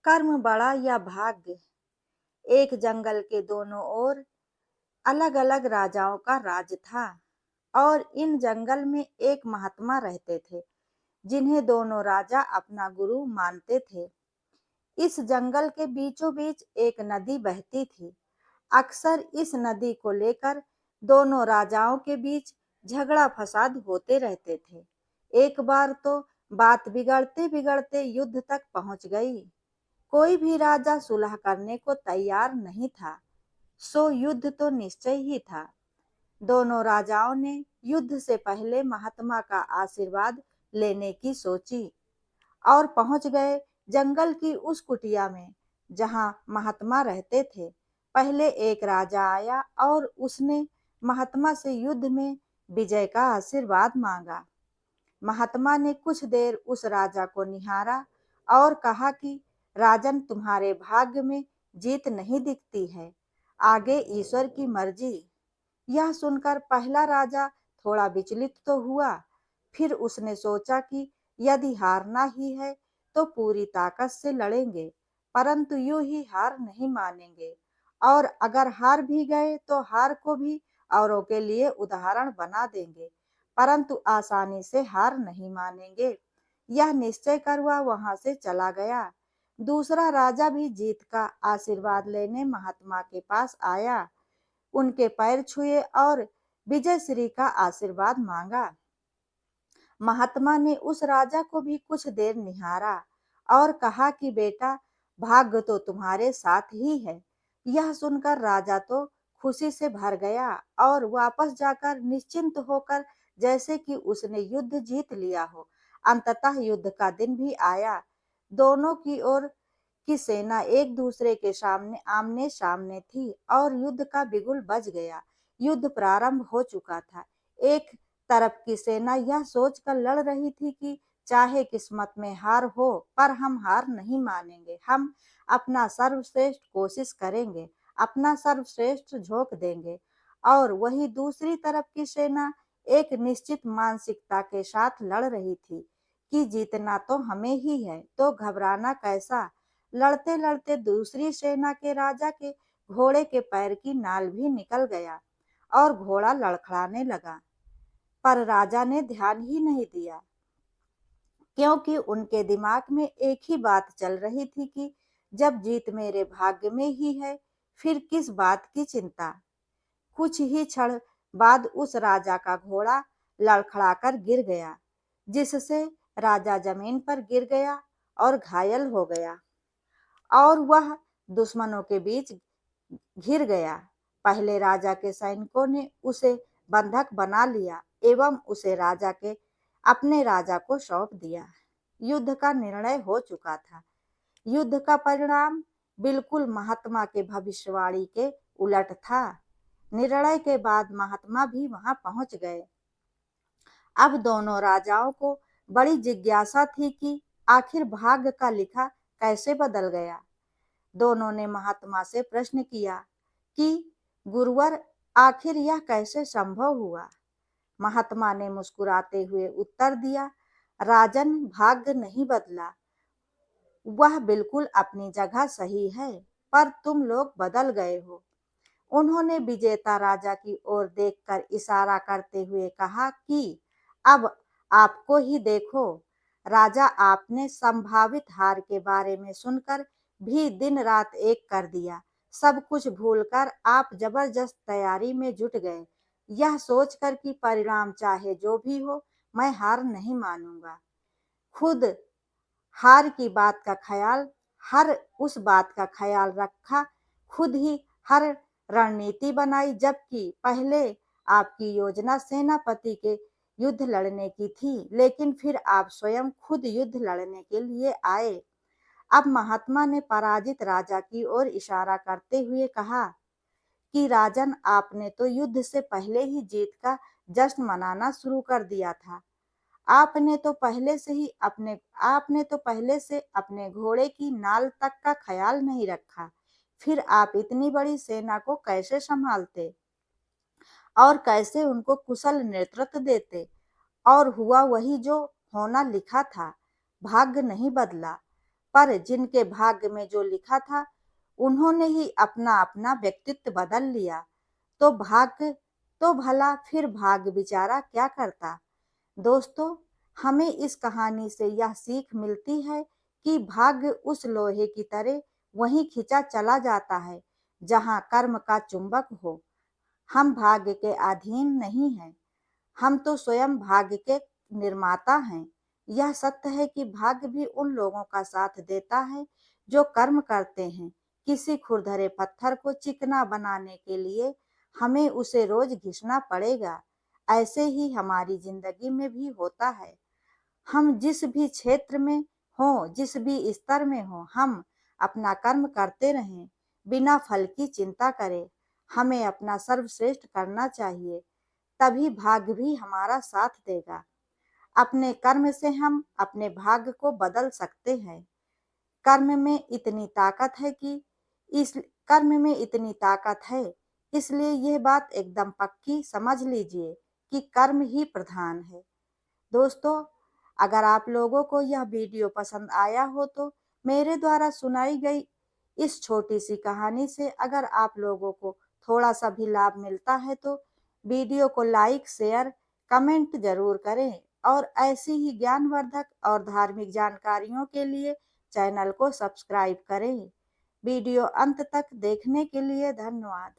कर्म बड़ा या भाग्य। एक जंगल के दोनों ओर अलग अलग राजाओं का राज था और इन जंगल में एक महात्मा रहते थे जिन्हें दोनों राजा अपना गुरु मानते थे। इस जंगल के बीचों बीच एक नदी बहती थी। अक्सर इस नदी को लेकर दोनों राजाओं के बीच झगड़ा फसाद होते रहते थे। एक बार तो बात बिगड़ते बिगड़ते युद्ध तक पहुंच गई। कोई भी राजा सुलह करने को तैयार नहीं था, सो युद्ध तो निश्चय ही था। दोनों राजाओं ने युद्ध से पहले महात्मा का आशीर्वाद लेने की सोची और पहुंच गए जंगल की उस कुटिया में जहां महात्मा रहते थे। पहले एक राजा आया और उसने महात्मा से युद्ध में विजय का आशीर्वाद मांगा। महात्मा ने कुछ देर उस राजा को निहारा और कहा कि राजन, तुम्हारे भाग्य में जीत नहीं दिखती है, आगे ईश्वर की मर्जी। यह सुनकर पहला राजा थोड़ा विचलित तो हुआ, फिर उसने सोचा कि यदि हारना ही है तो पूरी ताकत से लड़ेंगे, परंतु यूं ही हार नहीं मानेंगे, और अगर हार भी गए तो हार को भी औरों के लिए उदाहरण बना देंगे, परंतु आसानी से हार नहीं मानेंगे। यह निश्चय कर वह वहां से चला गया। दूसरा राजा भी जीत का आशीर्वाद लेने महात्मा के पास आया, उनके पैर छुए और विजय श्री का आशीर्वाद मांगा। महात्मा ने उस राजा को भी कुछ देर निहारा और कहा कि बेटा, भाग्य तो तुम्हारे साथ ही है। यह सुनकर राजा तो खुशी से भर गया और वापस जाकर निश्चिंत होकर जैसे कि उसने युद्ध जीत लिया हो। अंततः युद्ध का दिन भी आया। दोनों की ओर की सेना एक दूसरे के सामने आमने सामने थी और युद्ध का बिगुल बज गया। युद्ध प्रारंभ हो चुका था। एक तरफ की सेना यह सोचकर लड़ रही थी कि चाहे किस्मत में हार हो, पर हम हार नहीं मानेंगे, हम अपना सर्वश्रेष्ठ कोशिश करेंगे, अपना सर्वश्रेष्ठ झोंक देंगे। और वही दूसरी तरफ की सेना एक निश्चित मानसिकता के साथ लड़ रही थी कि जीतना तो हमें ही है, तो घबराना कैसा। लड़ते लड़ते दूसरी सेना के राजा के घोड़े के पैर की नाल भी निकल गया और घोड़ा लड़खड़ाने लगा, पर राजा ने ध्यान ही नहीं दिया, क्योंकि उनके दिमाग में एक ही बात चल रही थी कि जब जीत मेरे भाग्य में ही है, फिर किस बात की चिंता। कुछ ही क्षण बाद उस राजा का घोड़ा लड़खड़ाकर गिर गया, जिससे राजा जमीन पर गिर गया और घायल हो गया और वह दुश्मनों के बीच घिर गया। पहले राजा के सैनिकों ने उसे बंधक बना लिया एवं उसे राजा के अपने राजा को सौंप दिया। युद्ध का निर्णय हो चुका था। युद्ध का परिणाम बिल्कुल महात्मा के भविष्यवाणी के उलट था। निर्णय के बाद महात्मा भी वहां पहुंच गए। अब दोनों राजाओं को बड़ी जिज्ञासा थी कि आखिर भाग्य का लिखा कैसे बदल गया। दोनों ने महात्मा से प्रश्न किया कि गुरुवर, आखिर यह कैसे संभव हुआ। महात्मा ने मुस्कुराते हुए उत्तर दिया, राजन, भाग्य नहीं बदला, वह बिल्कुल अपनी जगह सही है, पर तुम लोग बदल गए हो। उन्होंने विजेता राजा की ओर देखकर इशारा करते हुए कहा कि अब आपको ही देखो। राजा, आपने संभावित हार के बारे में सुनकर भी दिन रात एक कर दिया। सब कुछ भूलकर आप जबरदस्त तैयारी में जुट गए, यह सोचकर कि परिणाम चाहे जो भी हो, मैं हार नहीं मानूंगा। खुद हार की बात का ख्याल हर उस बात का ख्याल रखा, खुद ही हर रणनीति बनाई, जबकि पहले आपकी योजना सेनापति के युद्ध लड़ने की थी, लेकिन फिर आप स्वयं खुद युद्ध लड़ने के लिए आए। अब महात्मा ने पराजित राजा की ओर इशारा करते हुए कहा कि राजन, आपने तो युद्ध से पहले ही जीत का जश्न मनाना शुरू कर दिया था। आपने तो पहले से अपने घोड़े की नाल तक का ख्याल नहीं रखा। फिर आप इतनी बड़ी सेना को कैसे संभालते और कैसे उनको कुशल नेतृत्व देते। और हुआ वही जो होना लिखा था, भाग्य नहीं बदला, पर जिनके भाग्य में जो लिखा था उन्होंने ही अपना अपना व्यक्तित्व बदल लिया। तो भाग्य तो भला फिर भाग्य बेचारा क्या करता। दोस्तों, हमें इस कहानी से यह सीख मिलती है कि भाग्य उस लोहे की तरह वहीं खिंचा चला जाता है जहां कर्म का चुंबक हो। हम भाग्य के अधीन नहीं हैं, हम तो स्वयं भाग्य के निर्माता हैं। यह सत्य है कि भाग्य भी उन लोगों का साथ देता है जो कर्म करते हैं। किसी खुरदरे पत्थर को चिकना बनाने के लिए हमें उसे रोज घिसना पड़ेगा। ऐसे ही हमारी जिंदगी में भी होता है। हम जिस भी क्षेत्र में हों, जिस भी स्तर में हों, हम अपना कर्म करते रहें, बिना फल की चिंता करे। हमें अपना सर्वश्रेष्ठ करना चाहिए, तभी भाग्य भी हमारा साथ देगा। अपने कर्म से हम अपने भाग्य को बदल सकते हैं। कर्म में इतनी ताकत है कि इस कर्म में इतनी ताकत है, इसलिए यह बात एकदम पक्की समझ लीजिए कि कर्म ही प्रधान है। दोस्तों, अगर आप लोगों को यह वीडियो पसंद आया हो तो मेरे द्वारा सुनाई गई इस छोटी सी कहानी से अगर आप लोगों को थोड़ा सा भी लाभ मिलता है तो वीडियो को लाइक, शेयर, कमेंट जरूर करें और ऐसी ही ज्ञानवर्धक और धार्मिक जानकारियों के लिए चैनल को सब्सक्राइब करें। वीडियो अंत तक देखने के लिए धन्यवाद।